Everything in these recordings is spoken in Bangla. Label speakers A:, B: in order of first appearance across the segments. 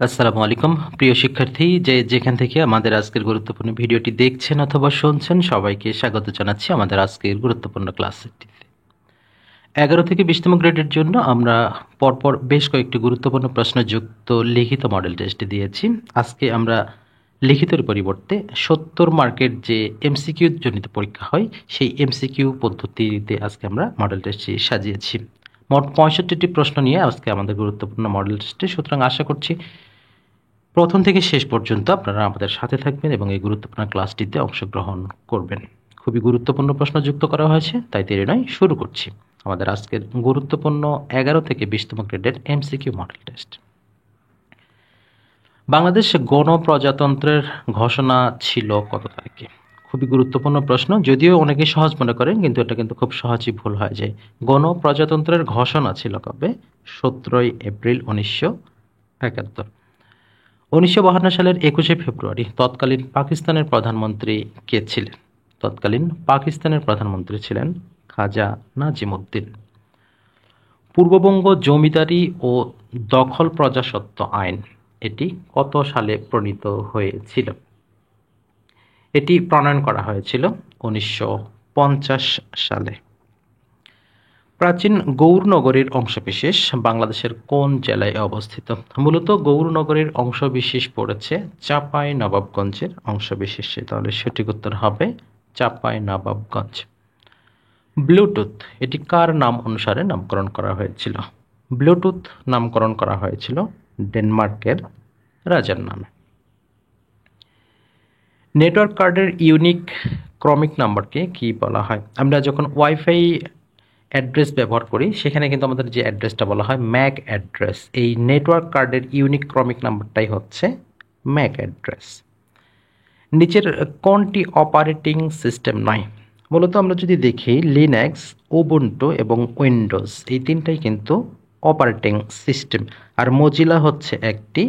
A: আসসালামু আলাইকুম প্রিয় শিক্ষার্থী, যেখান থেকে আমাদের আজকের গুরুত্বপূর্ণ ভিডিওটি দেখছেন অথবা শুনছেন, সবাইকে স্বাগত জানাচ্ছি আমাদের আজকের গুরুত্বপূর্ণ ক্লাসটিতে। 11 থেকে 20তম গ্রেডের জন্য আমরা পরপর বেশ কয়েকটি গুরুত্বপূর্ণ প্রশ্নযুক্ত লিখিত মডেল টেস্ট দিয়েছি। আজকে আমরা লিখিতের পরিবর্তে 70 মার্কের যে এমসিকিউ জনিত পরীক্ষা হয় সেই এমসিকিউ পদ্ধতিতে আজকে আমরা মডেল টেস্টটি সাজিয়েছি। মোট 65টি প্রশ্ন নিয়ে আজকে আমাদের গুরুত্বপূর্ণ মডেল টেস্টটি। সুতরাং আশা করছি প্রথম থেকে শেষ পর্যন্ত আপনারা আমাদের সাথে থাকবেন এবং এই গুরুত্বপূর্ণ ক্লাসটিতে অংশগ্রহণ করবেন। খুবই গুরুত্বপূর্ণ প্রশ্ন যুক্ত করা হয়েছে, তাই দেরি নয়, শুরু করছি আমাদের আজকের গুরুত্বপূর্ণ 11 থেকে 20তম গ্রেডের এমসিকিউ মডেল টেস্ট। বাংলাদেশ গণপ্রজাতন্ত্রের ঘোষণা ছিল কত তারিখে? খুবই গুরুত্বপূর্ণ প্রশ্ন, যদিও অনেকে সহজ মনে করেন, কিন্তু এটা কিন্তু খুব সহজই ভুল হয় যে গণপ্রজাতন্ত্রের ঘোষণা ছিল কবে? 17 এপ্রিল 1971। 1952 সালের 21শে ফেব্রুয়ারি তৎকালীন পাকিস্তানের প্রধানমন্ত্রী কে ছিলেন? তৎকালীন পাকিস্তানের প্রধানমন্ত্রী ছিলেন খাজা নাজিমুদ্দিন। পূর্ববঙ্গ জমিদারি ও দখল প্রজাস্বত্ব আইন এটি কত সালে প্রণীত হয়েছিল? এটি প্রণয়ন করা হয়েছিল 1950 সালে। প্রাচীন গৌরনগরীর অংশবিশেষ বাংলাদেশের কোন জেলায় অবস্থিত? মূলত গৌরনগরীর অংশবিশেষ পড়েছে চাঁপাইনবাবগঞ্জের অংশবিশেষে, তাহলে সঠিক উত্তর হবে চাঁপাইনবাবগঞ্জ। ব্লুটুথ এটি কার নাম অনুসারে নামকরণ করা হয়েছিল? ব্লুটুথ নামকরণ করা হয়েছিল ডেনমার্কের রাজার নামে। নেটওয়ার্ক কার্ডের ইউনিক ক্রমিক নাম্বারকে কি বলা হয়? আমরা যখন ওয়াইফাই অ্যাড্রেস ব্যবহার করি সেখানে কিন্তু আমাদের যে অ্যাড্রেসটা বলা হয় ম্যাক অ্যাড্রেস, এই নেটওয়ার্ক কার্ডের ইউনিক ক্রমিক নাম্বারটাই হচ্ছে ম্যাক অ্যাড্রেস। নিচের কোনটি অপারেটিং সিস্টেম নয়? মূলত আমরা যদি দেখি লিনাক্স, উবুন্টু এবং উইন্ডোজ এই তিনটাই কিন্তু অপারেটিং সিস্টেম, আর মজিলা হচ্ছে একটি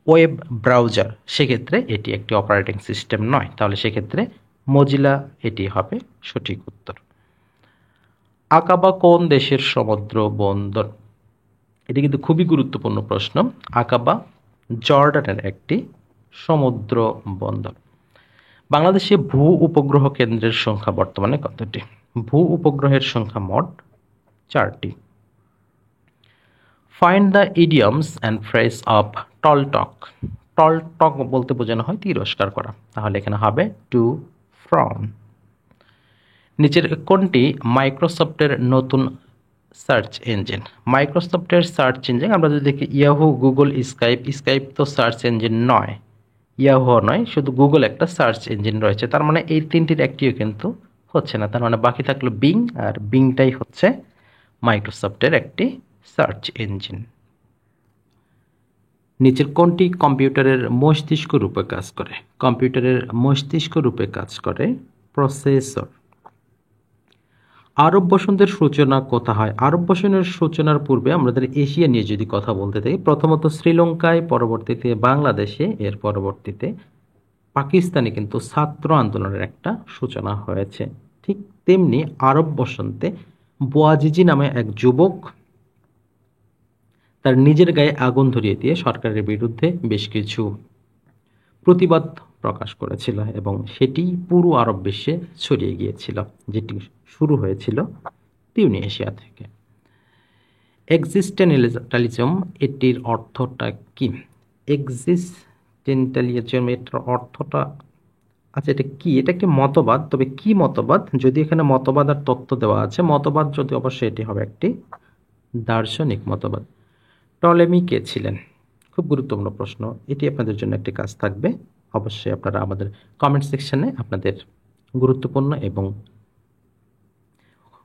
A: ওয়েব ব্রাউজার, সেক্ষেত্রে এটি একটি অপারেটিং সিস্টেম নয়, তাহলে সেক্ষেত্রে মজিলা এটি হবে সঠিক উত্তর। আকাবা কোন দেশের সমুদ্র বন্দর? এটি কিন্তু খুবই গুরুত্বপূর্ণ প্রশ্ন। আকাবা জর্ডানের একটি সমুদ্র বন্দর। বাংলাদেশে ভূ উপগ্রহ কেন্দ্রের সংখ্যা বর্তমানে কতটি? ভূ উপগ্রহের সংখ্যা মোট 4টি। Find the idioms and phrase of tall talk. Tall talk বলতে বোঝানো হয় তিরস্কার করা, তাহলে এখানে হবে টু ফ্রন। নিচের কোনটি মাইক্রোসফটের নতুন সার্চ ইঞ্জিন? মাইক্রোসফটের সার্চ ইঞ্জিন আমরা যদি দেখি ইয়াহু, গুগল, স্কাইপ তো সার্চ ইঞ্জিন নয়, ইয়াহু নয়, শুধু গুগল একটা সার্চ ইঞ্জিন রয়েছে, তার মানে এই তিনটির একটিও কিন্তু হচ্ছে না, তার মানে বাকি থাকলো বিং, আর বিংটাই হচ্ছে মাইক্রোসফটের একটি সার্চ ইঞ্জিন। নিচের কোনটি কম্পিউটারের মস্তিষ্ক রূপে কাজ করে? কম্পিউটারের মস্তিষ্ক রূপে কাজ করে প্রসেসর। আরব বসন্তের সূচনা কোথা হয়? আরব বসন্তের সূচনার পূর্বে আমাদের এশিয়া নিয়ে যদি কথা বলতে থাকি, প্রথমত শ্রীলঙ্কায়, পরবর্তীতে বাংলাদেশে, এর পরবর্তীতে পাকিস্তানে কিন্তু ছাত্র আন্দোলনের একটা সূচনা হয়েছে। ঠিক তেমনি আরব বসন্তে বোয়াজিজি নামে এক যুবক তার নিজের গায়ে আগুন ধরিয়ে দিয়ে সরকারের বিরুদ্ধে বেশ কিছু প্রতিবাদ প্রকাশ করেছিল এবং সেটি পুরো আরব বিশ্বে ছড়িয়ে গিয়েছিল, যেটি শুরু হয়েছিল তিউনিসিয়া থেকে। এক্সিস্টেন্টালিজম এটির অর্থটা কি? এক্সিস্টেন্টালিজম এটার অর্থটা, আচ্ছা এটা কি? এটা একটি মতবাদ, তবে কি মতবাদ? যদি এখানে মতবাদ আর তত্ত্ব দেওয়া আছে, মতবাদ যদি, অবশ্যই এটি হবে একটি দার্শনিক মতবাদ। টলেমি কে ছিলেন? খুব গুরুত্বপূর্ণ প্রশ্ন, এটি আপনাদের জন্য একটি কাজ থাকবে, অবশ্যই আপনারা আমাদের কমেন্ট সেকশনে আপনাদের গুরুত্বপূর্ণ এবং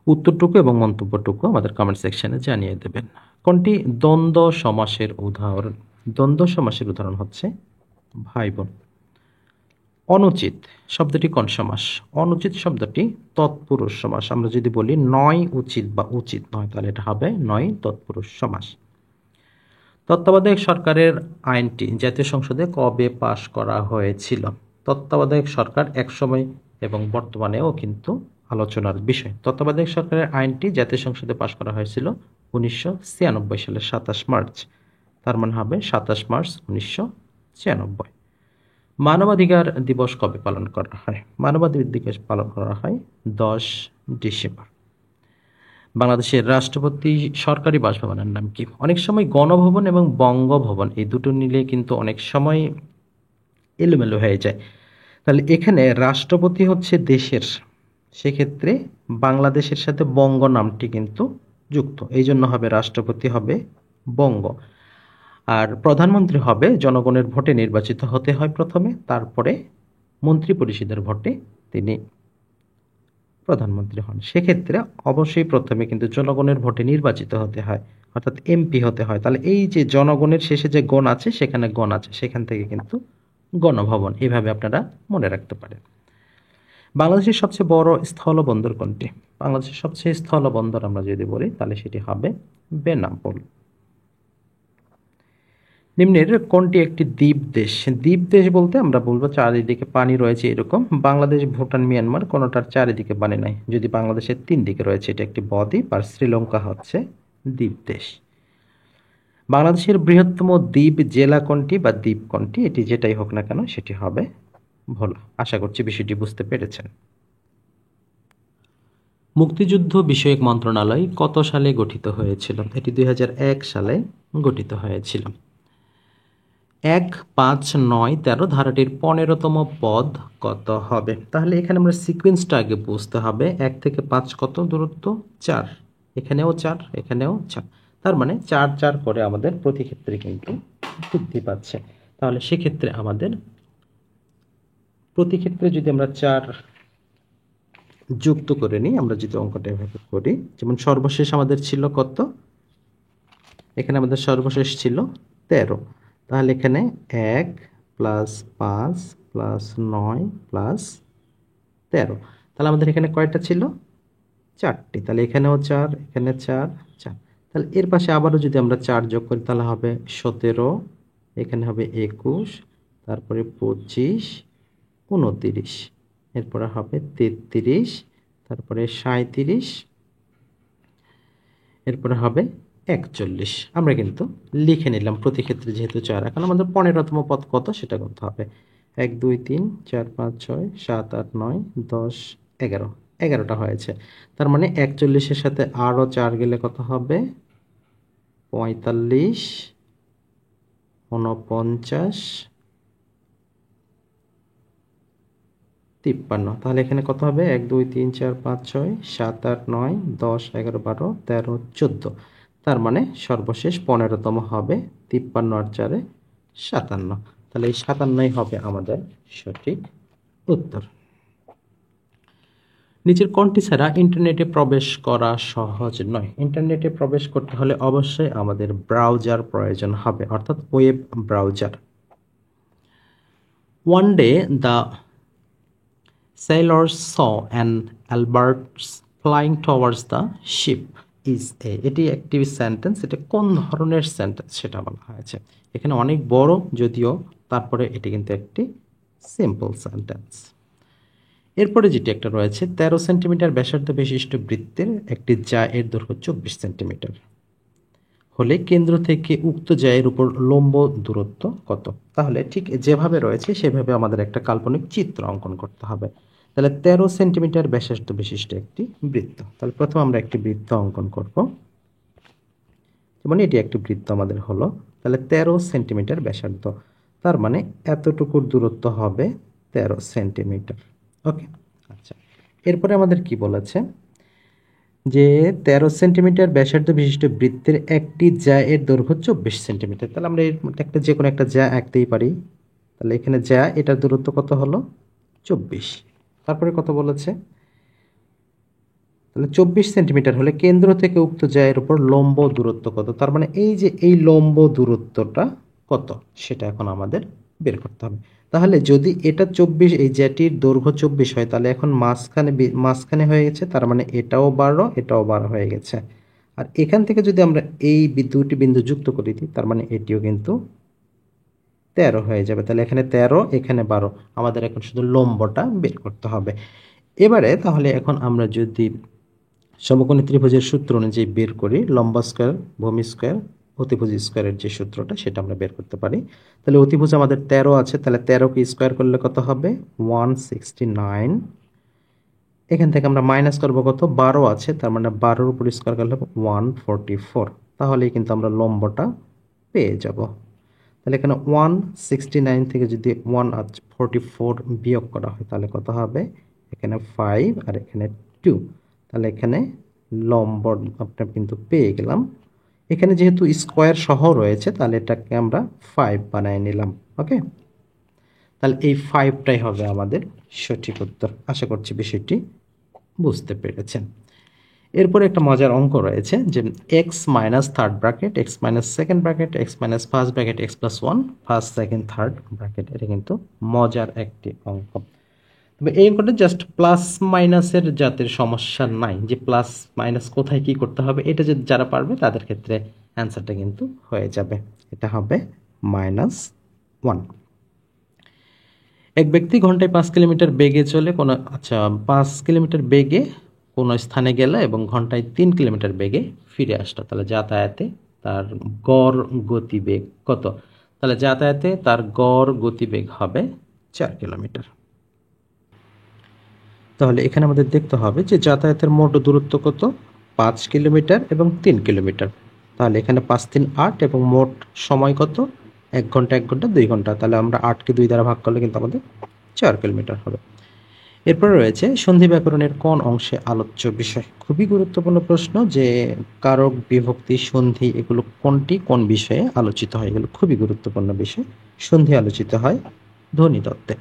A: উত্তরটুকু এবং মন্তব্যটুকু আমাদের কমেন্ট সেকশনে জানিয়ে দেবেন। কোনটি দ্বন্দ্ব সমাসের উদাহরণ? দ্বন্দ্ব সমাসের উদাহরণ হচ্ছে ভাই বোন। অনুচিত শব্দটি কোন সমাস? অনুচিত শব্দটি তৎপুরুষ সমাস। আমরা যদি বলি নয় উচিত বা উচিত নয়, তাহলে এটা হবে নয় তৎপুরুষ সমাস। তত্ত্বাবধায়ক সরকারের আইনটি জাতীয় সংসদে কবে পাশ করা হয়েছিল? তত্ত্বাবধায়ক সরকার একসময় এবং বর্তমানেও কিন্তু আলোচনার বিষয়। তত্ত্বাবধায়ক সরকারের আইনটি জাতীয় সংসদে পাশ করা হয়েছিল 1996 সালের 27 মার্চ, তার মানে হবে 27 মার্চ 1996। মানবাধিকার দিবস কবে পালন করা হয়? মানবাধিকার দিবস পালন করা হয় 10 ডিসেম্বর। বাংলাদেশের রাষ্ট্রপতি সরকারি বাসভবনের নাম কি? অনেক সময় গণভবন এবং বঙ্গভবন এই দুটো নিলে কিন্তু অনেক সময় এলোমেলো হয়ে যায়। তাহলে এখানে রাষ্ট্রপতি হচ্ছে দেশের, সেক্ষেত্রে বাংলাদেশের সাথে বঙ্গ নামটি কিন্তু যুক্ত, এই জন্য হবে রাষ্ট্রপতি হবে বঙ্গ। আর প্রধানমন্ত্রী হবে জনগণের ভোটে নির্বাচিত হতে হয় প্রথমে, তারপরে মন্ত্রী পরিষদের ভোটে তিনি প্রধানমন্ত্রী হন। সেক্ষেত্রে অবশ্যই প্রথমে কিন্তু জনগণের ভোটে নির্বাচিত হতে হয়, অর্থাৎ এমপি হতে হয়। তাহলে এই যে জনগণের শেষে যে গণ আছে, সেখানে গণ আছে, সেখান থেকে কিন্তু গণভবন, এইভাবে আপনারা মনে রাখতে পারেন। বাংলাদেশের সবচেয়ে বড় স্থলবন্দর কোনটি? বাংলাদেশের সবচেয়ে স্থলবন্দর আমরা যদি বলি তাহলে সেটি হবে বেনাপোল। নিম্নের কোনটি একটি দ্বীপ দেশ? দ্বীপ দেশ বলতে আমরা বলবো চারিদিকে পানি রয়েছে এরকম। বাংলাদেশ, ভুটান, মিয়ানমার কোনোটার চারিদিকে পানি নাই। যদি বাংলাদেশের 3 দিকে রয়েছে, এটা একটি বদ্বীপ, আর শ্রীলঙ্কা হচ্ছে দ্বীপ দেশ। বাংলাদেশের বৃহত্তম দ্বীপ জেলা কোনটি বা দ্বীপ কোনটি? এটি যেটাই হোক না কেন সেটি হবে ভোলা। আশা করছি বিষয়টি বুঝতে পেরেছেন। মুক্তিযুদ্ধ বিষয়ক মন্ত্রণালয় কত সালে গঠিত হয়েছিল? এটি 2001 সালে গঠিত হয়েছিল। 1, 5, 9, 13 ধারাটির 15তম পদ কত হবে? তাহলে এখানে আমরা সিকোয়েন্সটা আগে বুঝতে হবে। 1 থেকে 5 কত দূরত্ব? 4। এখানেও 4, এখানেও 4। তার মানে 4 4 করে আমাদের প্রতি ক্ষেত্রে কিন্তু বৃদ্ধি পাচ্ছে। তাহলে সেক্ষেত্রে আমাদের প্রতি ক্ষেত্রে যদি আমরা 4 যুক্ত করে নিই, আমরা যদি অঙ্কটা এভাবে করি, যেমন সর্বশেষ আমাদের ছিল কত? এখানে আমাদের সর্বশেষ ছিল 13। তাহলে এখানে 1 প্লাস 5 প্লাস 9 প্লাস 13। তাহলে আমাদের এখানে কয়টা ছিল? 4টি। তাহলে এখানেও 4, এখানে 4, 4। তাহলে এর পাশে আবারও যদি আমরা 4 যোগ করি তাহলে হবে 17, এখানে হবে 21, তারপরে 25, 29, এরপরে হবে 33, তারপরে 37, এরপরে হবে 41। আমরা কিন্তু লিখে নিলাম প্রতি ক্ষেত্রে যেহেতু 4। এখন আমাদের 15তম পদ কত সেটা করতে হবে। 1, 2, 3, 4, 5, 6, 7, 8, 9, 10, 11। 11টা হয়েছে। তার মানে 41-এর সাথে আরও 4 গেলে কত হবে? 45, 49, 53। তাহলে এখানে কত হবে? 1, 2, 3, 4, 5, 6, 7, 8, 9, 10, 11, 12, 13, 14। তার মানে সর্বশেষ 15তম হবে 53 আর 4-এ 57। তাহলে এই 57ই হবে আমাদের সঠিক উত্তর। নিচের কোনটি ছাড়া ইন্টারনেটে প্রবেশ করা সহজ নয়? ইন্টারনেটে প্রবেশ করতে হলে অবশ্যই আমাদের ব্রাউজার প্রয়োজন হবে, অর্থাৎ web browser. One day the sailors saw an albatross flying towards the ship is a, এটি একটি সেন্টেন্স। এটা কোন ধরনের সেন্টেন্স সেটা বলা হয়েছে। এখানে অনেক বড় যদিও, তারপরে এটি কিন্তু একটি সিম্পল সেন্টেন্স। এরপরে যেটি একটা রয়েছে, 13 সেন্টিমিটার ব্যাসার্ধ বিশিষ্ট বৃত্তের একটি জা এর দৈর্ঘ্য 24 সেন্টিমিটার হলে কেন্দ্র থেকে উক্ত জায়ের উপর লম্ব দূরত্ব কত? তাহলে ঠিক যেভাবে রয়েছে সেভাবে আমাদের একটা কাল্পনিক চিত্র অঙ্কন করতে হবে। তাহলে 13 সেন্টিমিটার ব্যাসার্ধ বিশিষ্ট একটি বৃত্ত। তাহলে প্রথমে আমরা একটি বৃত্ত অঙ্কন করব। যেমন এটি একটি বৃত্ত আমাদের হলো। তাহলে 13 সেন্টিমিটার ব্যাসার্ধ, তার মানে এতটুকুর দূরত্ব হবে 13 সেন্টিমিটার। ওকে, আচ্ছা। এরপরে আমাদের কি বলেছে যে 13 সেন্টিমিটার ব্যাসার্ধ বিশিষ্ট বৃত্তের একটি জ্যা এর দৈর্ঘ্য 24 সেন্টিমিটার। তাহলে আমরা এর একটা যে কোনো একটা জ্যা আঁকতেই পারি। তাহলে এখানে জ্যা, এটার দূরত্ব কত হলো? 24। তারপরে কত বলেছে? তাহলে 24 সেন্টিমিটার হলে কেন্দ্র থেকে উক্ত জ্যা এর উপর লম্ব দূরত্ব কত? তার মানে এই যে এই লম্ব দূরত্বটা কত সেটা এখন আমাদের বের করতে হবে। তাহলে যদি এটা 24, এই জ্যাটির দৈর্ঘ্য 24 হয়, তাহলে এখন মাঝখানে হয়ে গেছে, তার মানে এটাও 12, এটাও 12 হয়ে গেছে। আর এখান থেকে যদি আমরা এই দুটি বিন্দু যুক্ত করে দিই, তার মানে এটিও কিন্তু 13 হয়ে যাবে। তাহলে এখানে 13, এখানে 12। আমাদের এখন শুধু লম্বটা বের করতে হবে। এবারে তাহলে এখন আমরা যদি সমকোণী ত্রিভুজের সূত্র অনুযায়ী বের করি, লম্ব স্কয়ার ভূমি স্কয়ার অতিভুজ স্কোয়ারের যে সূত্রটা সেটা আমরা বের করতে পারি। তাহলে অতিভুজ আমাদের 13 আছে, তাহলে 13কে স্কোয়ার করলে কত হবে 169। এখান থেকে আমরা মাইনাস করবো কত 12 আছে, তার মানে 12-র উপর স্কোয়ার করলে 144। তাহলেই কিন্তু আমরা লম্বটা পেয়ে যাব। তাহলে এখানে 169 থেকে যদি 144 বিয়োগ করা হয় তাহলে কত হবে, এখানে 5 আর এখানে 2, তাহলে এখানে লম্ব আপনার কিন্তু পেয়ে গেলাম। এখানে যেহেতু স্কোয়ার সহ রয়েছে তাহলে এটাকে আমরা 5 বানায় নিলাম। ওকে, তাহলে এই 5টাই হবে আমাদের সঠিক উত্তর। আশা করছি বিষয়টি বুঝতে পেরেছেন। এরপরে একটা মজার অঙ্ক রয়েছে যে x minus third bracket, x minus second bracket, x minus first bracket, x plus one, first second third bracket. এটা কিন্তু মজার একটি অঙ্ক। তবে এই অঙ্কটা জাস্ট প্লাস মাইনাসের জাতের সমস্যা নাই, যে প্লাস মাইনাস কোথায় কি করতে হবে, এটা যে যারা পারবে তাদের ক্ষেত্রে অ্যান্সারটা কিন্তু হয়ে যাবে। এটা হবে -1। এক ব্যক্তি ঘন্টায় 5 কিলোমিটার বেগে চলে কোনো 5 কিলোমিটার বেগে কোনো স্থানে গেল এবং ঘন্টায় 3 কিলোমিটার বেগে ফিরে আসলো। তাহলে যাতায়াতে তার গড় গতিবেগ কত? তাহলে যাতায়াতে তার গড় গতিবেগ হবে 4 কিলোমিটার। তাহলে এখানে আমাদের দেখতে হবে যে যাতায়াতের মোট দূরত্ব কত, 5 কিলোমিটার এবং 3 কিলোমিটার। তাহলে এখানে 5 3 8 এবং মোট সময় কত, 1 ঘন্টা 1 ঘন্টা 2 ঘন্টা। তাহলে আমরা 8কে 2 দ্বারা ভাগ করলে কিন্তু আমাদের 4 কিলোমিটার হবে। এরপরে রয়েছে সন্ধি ব্যাকরণের কোন অংশে আলোচ্য বিষয়। খুবই গুরুত্বপূর্ণ প্রশ্ন যে কারক বিভক্তি সন্ধি এগুলো কোনটি কোন বিষয়ে আলোচিত হয়, এগুলো খুবই গুরুত্বপূর্ণ বিষয়। সন্ধি আলোচিত হয় ধ্বনি তত্ত্বে।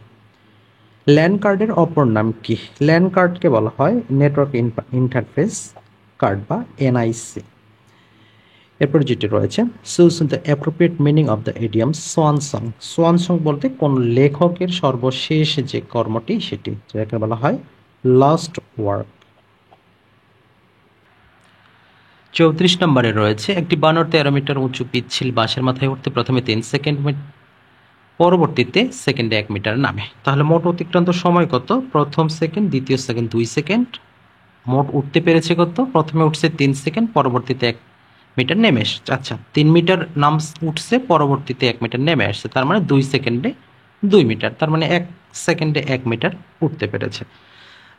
A: ল্যান্ড কার্ডের অপর নাম কি? ল্যান্ড কার্ডকে বলা হয় নেটওয়ার্ক ইন্টারফেস কার্ড বা এনআইসি। এরপর যেটি রয়েছে choose the appropriate meaning of the idiom swan song. Swan song বলতে কোন লেখকের সর্বশেষ যে কর্মটি সেটি, যেটাকে বলা হয় লাস্ট ওয়ার্ক। 34 নম্বরে রয়েছে একটি বানর 13 মিটার উঁচু পিচ্ছিল বাঁশের মাথায় উঠতে প্রথমে 3 সেকেন্ড, পরবর্তীতে সেকেন্ডে 1 মিটার নামে। তাহলে মোট অতিক্রান্ত সময় কত? প্রথম সেকেন্ড, দ্বিতীয় সেকেন্ড 2 সেকেন্ড। মোট উঠতে পেরেছে কত? প্রথমে উঠছে 3 সেকেন্ড, পরবর্তীতে 1 মিটার নেমে এসেছে। আচ্ছা, 3 মিটার উঠছে, পরবর্তীতে 1 মিটার নেমে আসছে, তার মানে 2 সেকেন্ডে 2 মিটার, তার মানে 1 সেকেন্ডে 1 মিটার উঠতে পেরেছে।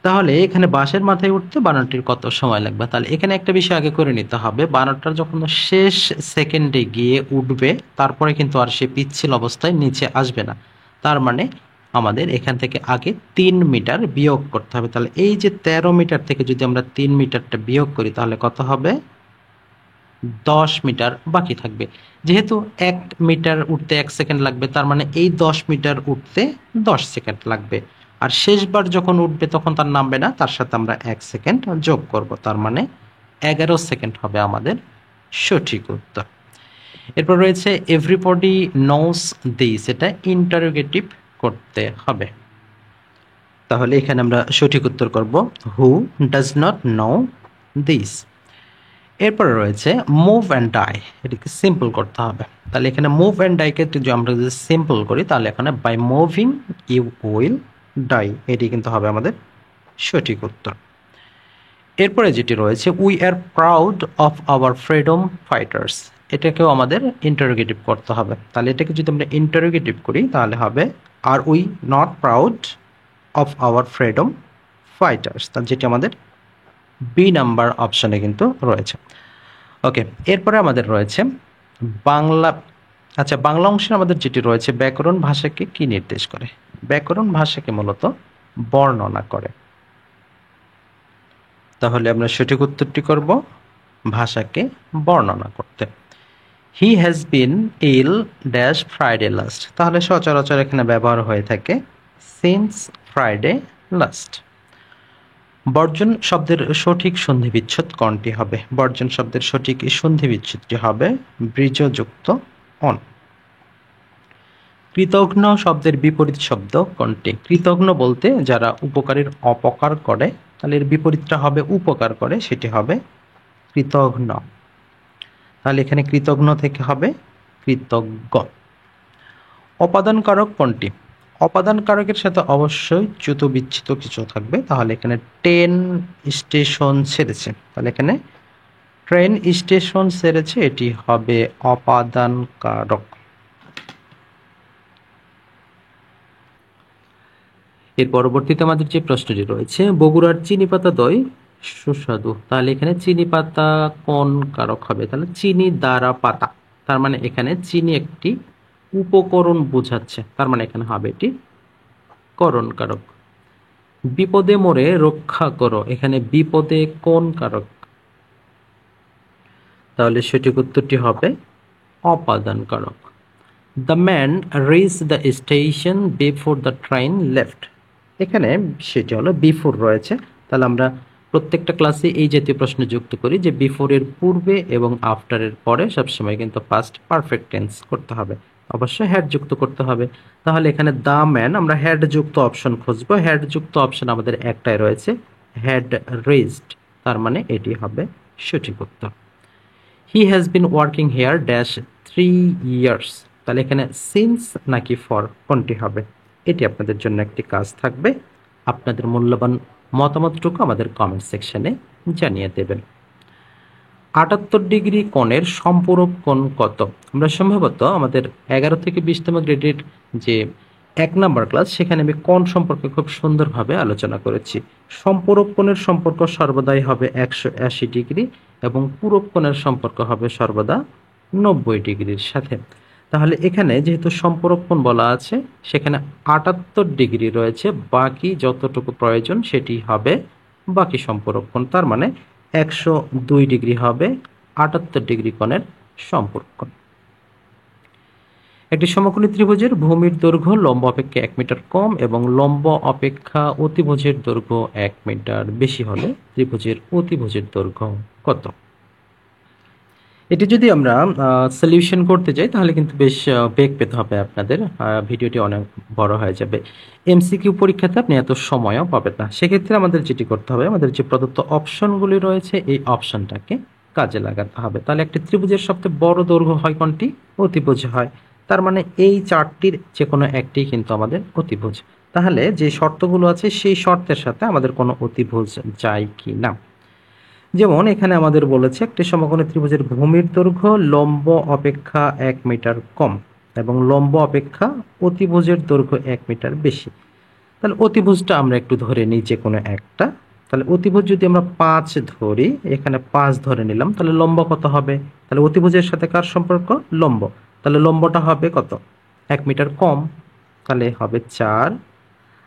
A: তাহলে এখানে বাঁশের মাথায় উঠতে বানরটির কত সময় লাগবে? তাহলে এখানে একটা বিষয় আগে করে নিতে হবে, বানরটা যখন শেষ সেকেন্ডে গিয়ে উঠবে তারপরে কিন্তু আর সে পিচ্ছিল অবস্থায় নিচে আসবে না। তার মানে আমাদের এখান থেকে আগে 3 মিটার বিয়োগ করতে হবে। তাহলে এই যে 13 মিটার থেকে যদি আমরা 3 মিটারটা বিয়োগ করি তাহলে কত হবে? 10 মিটার বাকি থাকবে। যেহেতু 1 মিটার উঠতে 1 সেকেন্ড লাগবে, তার মানে এই 10 মিটার উঠতে 10 সেকেন্ড লাগবে। আর শেষবার যখন উঠবে তখন তার নামবে না, তার সাথে আমরা 1 সেকেন্ড যোগ করব, তার মানে 11 সেকেন্ড হবে আমাদের সঠিক উত্তর। এরপর রয়েছে এভরিবডি নোস দিস, এটা ইন্টারোগেটিভ করতে হবে। তাহলে এখানে আমরা সঠিক উত্তর করব who does not know this. এরপরে রয়েছে মুভ অ্যান্ড ডাই, এটাকে সিম্পল করতে হবে। তাহলে এখানে মুভ অ্যান্ড ডাইকে যদি আমরা যদি সিম্পল করি তাহলে এখানে by moving you will die, এটি কিন্তু হবে আমাদের সঠিক উত্তর। এরপরে যেটি রয়েছে we are proud of our freedom fighters, এটাকেও আমাদের ইন্টারোগেটিভ করতে হবে। তাহলে এটাকে যদি আমরা ইন্টারোগেটিভ করি তাহলে হবে আর we not proud of our freedom fighters, তাহলে যেটি আমাদের বি নাম্বার অপশানে কিন্তু রয়েছে। ওকে, এরপরে আমাদের রয়েছে বাংলা। আচ্ছা, বাংলা অংশে আমাদের যেটি রয়েছে ব্যাকরণ ভাষাকে কি নির্দেশ করে? ব্যাকরণ ভাষাকে মূলত বর্ণনা করে। তাহলে আমরা সঠিক উত্তরটি করব ভাষাকে বর্ণনা করতে। He has been ill dash Friday last, তাহলে সচরাচর এখানে ব্যবহার হয়ে থাকে সিন্স ফ্রাইডে লাস্ট। বর্জন শব্দের সঠিক সন্ধি বিচ্ছেদ কোনটি হবে? বর্জন শব্দের সঠিক সন্ধি বিচ্ছেদটি হবে বৃজযুক্ত অন। কৃতঘ্ন শব্দের বিপরীত শব্দ কোনটি? কৃতঘ্ন বলতে যারা উপকারীর অপকার করে, তাহলে এর বিপরীতটা হবে উপকার করে, সেটি হবে কৃতঘ্ন। তাহলে এখানে কৃতঘ্ন থেকে হবে কৃতজ্ঞ। অপাদান কারক কোনটি? অপাদান কারকের সাথে অবশ্যই চ্যুত বিচ্ছিত কিছু থাকবে, তাহলে এখানে ট্রেন স্টেশন ছেড়েছে, তাহলে এখানে ট্রেন স্টেশন ছেড়েছে, এটি হবে অপাদান কারক। এর পরবর্তীতে আমাদের যে প্রশ্নটি রয়েছে, বগুড়ার চিনিপাতা দই সুস্বাদু, তাহলে এখানে চিনি পাতা কোন কারক হবে? তাহলে চিনি দ্বারা পাতা, তার মানে এখানে চিনি একটি উপকরণ বোঝাচ্ছে, তার মানে এখানে হবে এটি করণ কারক। বিপদে মোরে রক্ষা করো, এখানে বিপদে কোন কারক? তাহলে সঠিক উত্তরটি হবে অপাদান কারক। The man reach the station before the train left, এখানে সেটি হলো বিফোর রয়েছে, তাহলে আমরা প্রত্যেকটা ক্লাসে এই জাতীয় প্রশ্ন যুক্ত করি যে বিফোরের পূর্বে এবং আফটারের পরে সবসময় কিন্তু পাস্ট পারফেক্ট টেন্স করতে হবে, অবশ্যই হ্যাড যুক্ত করতে হবে। তাহলে এখানে দ্য ম্যান, আমরা হ্যাড যুক্ত অপশন খুঁজবো, হ্যাড যুক্ত অপশন আমাদের একটাই রয়েছে, হ্যাড রিচড, তার মানে এটি হবে সঠিক উত্তর। হি has been working here dash 3 years, তাহলে এখানে সিন্স নাকি ফর কোনটি হবে? এটি আপনাদের জন্য একটি কাজ থাকবে, আপনাদের মূল্যবান মতামতটুকু আমাদের কমেন্ট সেকশনে জানিয়ে দেবেন। 78 ডিগ্রি কোণের সম্পূরক কোণ কত? আমরা সম্ভবত আমাদের 11 থেকে 20তম গ্রেডের যে 1 নাম্বার ক্লাস, সেখানে আমি কোণ সম্পর্কে খুব সুন্দরভাবে আলোচনা করেছি। সম্পূরক কোণের সম্পর্ক সর্বদাই হবে 180 ডিগ্রি এবং পূরক কোণের সম্পর্ক হবে সর্বদা 90 ডিগ্রির সাথে। তাহলে এখানে যেহেতু সম্পূরক কোণ বলা আছে, সেখানে 78 ডিগ্রি রয়েছে, বাকি যতটুকু প্রয়োজন সেটি হবে বাকি সম্পূরক কোণ, তার মানে 102 ডিগ্রি হবে 78 ডিগ্রি কোণের সম্পূরক কোণ। একটি সমকোণী ত্রিভুজের ভূমির দৈর্ঘ্য লম্ব অপেক্ষা 1 মিটার কম এবং লম্ব অপেক্ষা অতিভুজের দৈর্ঘ্য 1 মিটার বেশি হলে ত্রিভুজের অতিভুজের দৈর্ঘ্য কত? এটি যদি আমরা সলিউশন করতে যাই তাহলে কিন্তু বেশ বেগ পেতে হবে আপনাদের, ভিডিওটি অনেক বড় হয়ে যাবে। এমসিকিউ পরীক্ষাতে আপনি এত সময়ও পাবেন না, সেক্ষেত্রে আমাদের যেটি করতে হবে, আমাদের যে প্রদত্ত অপশনগুলি রয়েছে এই অপশনটাকে কাজে লাগাতে হবে। তাহলে একটি ত্রিভুজের সবচেয়ে বড় দৈর্ঘ্য হয় কোনটি? অতিভুজ হয়, তার মানে এই চারটির যে কোনো একটি কিন্তু আমাদের অতিভুজ। তাহলে যে শর্তগুলো আছে সেই শর্তের সাথে আমাদের কোনো অতিভুজ যায় কি না। যেমন এখানে আমাদের বলেছে একটি সমকোণী ত্রিভুজের ভূমির দৈর্ঘ্য লম্ব অপেক্ষা 1 মিটার কম এবং লম্ব অপেক্ষা অতিভুজের দৈর্ঘ্য 1 মিটার বেশি। তাহলে অতিভুজটা আমরা একটু ধরে নিই যে কোনো একটা, তাহলে অতিভুজ যদি আমরা 5 ধরি, এখানে 5 ধরে নিলাম, তাহলে লম্ব কত হবে? তাহলে অতিভুজের সাথে কার সম্পর্ক? লম্ব, তাহলে লম্বটা হবে কত? 1 মিটার কম, তাহলে হবে 4।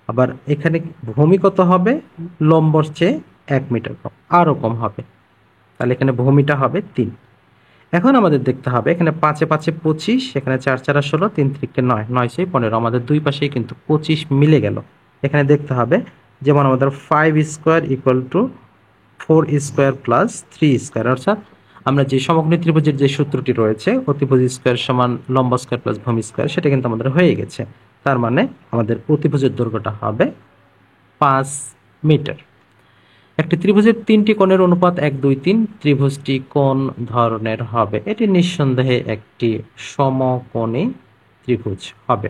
A: আবার এখানে ভূমি কত হবে? লম্বর চেয়ে 1 মিটার কম, আরও কম হবে, তাহলে এখানে ভূমিটা হবে 3। এখন আমাদের দেখতে হবে এখানে 5 এ 5 এ 25, এখানে 4 4 16, 3 3 9, 9 6 15, আমাদের দুই পাশেই কিন্তু 25 মিলে গেল। এখানে দেখতে হবে যেমন আমাদের 5 square equal to 4 square plus 3 square, অর্থাৎ আমরা যে সমকোণী ত্রিভুজের যে সূত্রটি রয়েছে অতিভুজ স্কোয়ার সমান লম্ব স্কোয়ার প্লাস ভূমি স্কোয়ার, সেটা কিন্তু আমাদের হয়ে গেছে। তার মানে আমাদের অতিভুজের দৈর্ঘ্যটা হবে 5 মিটার। একটি ত্রিভুজের 3টি কোণের অনুপাত 1 2 3, ত্রিভুজটি কোন ধরনের হবে? এটি নিঃসন্দেহে একটি সমকোণী ত্রিভুজ হবে।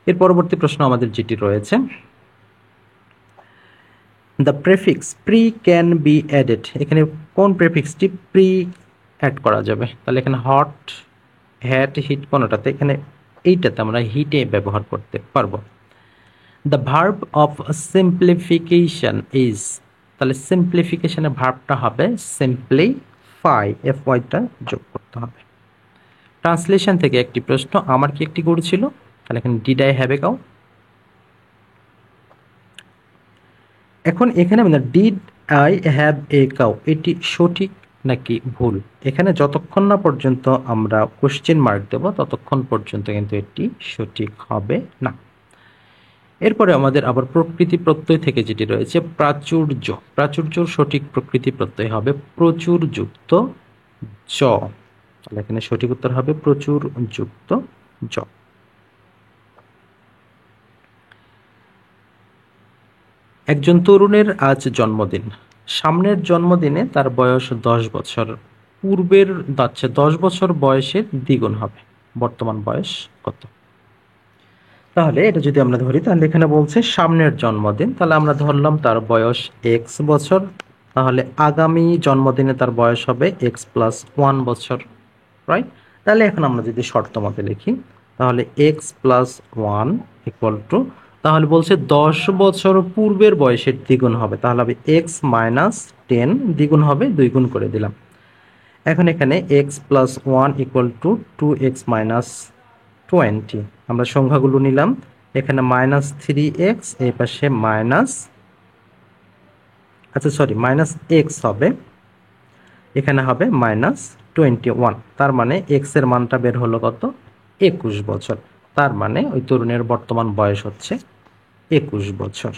A: এর পরবর্তী প্রশ্ন আমাদের যেটি রয়েছে, the prefix pre can be added, এখানে কোন প্রেফিক্সটি প্রি অ্যাড করা যাবে? তাহলে এখানে হট, হ্যাট, হিট কোনটাতে? এখানে এইটাতে আমরা হিটে ব্যবহার করতে পারবো। The verb of simplification is, তাহলে সিম্পলিফিকেশনের ভার্বটা হবে সিম্পলিফাই, এফওয়াইটা যোগ করতে হবে। ট্রান্সলেশন থেকে একটি প্রশ্ন, আমার কি একটি গরু ছিল? তাহলে এখানে did I have a cow. এখন এখানে আমাদের did I have a cow, এটি সঠিক নাকি ভুল? এখানে যতক্ষণ না পর্যন্ত আমরা কোশ্চেন মার্ক দেব ততক্ষণ পর্যন্ত কিন্তু এটি সঠিক হবে না। এরপরে আমাদের আবার প্রকৃতি প্রত্যয় থেকে যেটি রয়েছে প্রাচুর্য, প্রাচুর্যর সঠিক প্রকৃতি প্রত্যয় হবে প্রচুর যুক্ত জ, তাহলে এখানে সঠিক উত্তর হবে প্রচুর যুক্ত জ। একজন তরুণের আজ জন্মদিন, সামনের জন্মদিনে তার বয়স 10 বছর, পূর্বের 10 বছর বয়সের দ্বিগুণ হবে, বর্তমান বয়স কত? তাহলে এটা যদি আমরা ধরি তাহলে এখানে বলছে সামনের জন্মদিন, তাহলে আমরা ধরলাম তার বয়স x বছর, তাহলে আগামী জন্মদিনে তার বয়স হবে x+1 বছর, রাইট? তাহলে এখন আমরা যদি শর্ত মতে লিখি, তাহলে x+1 ইকুয়াল টু, তাহলে বলছে 10 বছর পূর্বের বয়সের দ্বিগুণ হবে, তাহলে হবে x-10, দ্বিগুণ হবে 2 গুণ করে দিলাম। এখন এখানে x+1 ইকুয়াল টু 2x-20, আমরা সংখ্যাগুলো নিলাম, এখানে -3x, এই পাশে -x হবে, এখানে হবে -21, তার মানে x এর মানটা বের হলো কত? 21 বছর। তার মানে ওই তরুণের বর্তমান বয়স হচ্ছে 21 বছর।